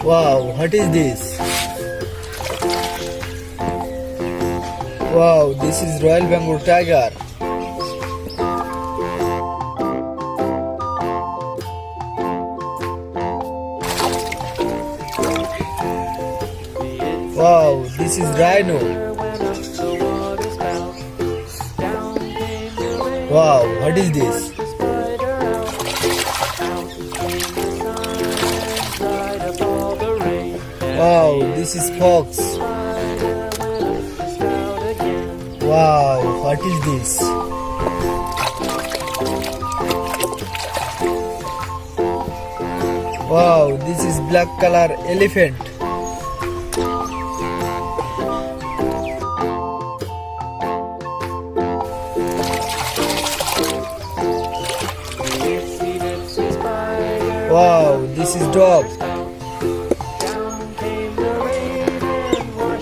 Wow, what is this? Wow, this is Royal Bengal tiger. Wow, this is rhino. Wow, what is this? Wow, this is fox. Wow, what is this? Wow, this is black color elephant. Wow, this is dog.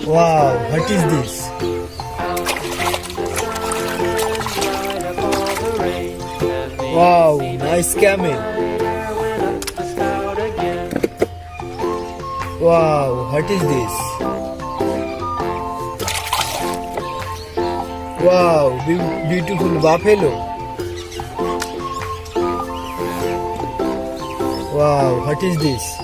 Wow, what is this? Wow, nice camel. Wow, what is this? Wow, beautiful buffalo. Wow, what is this?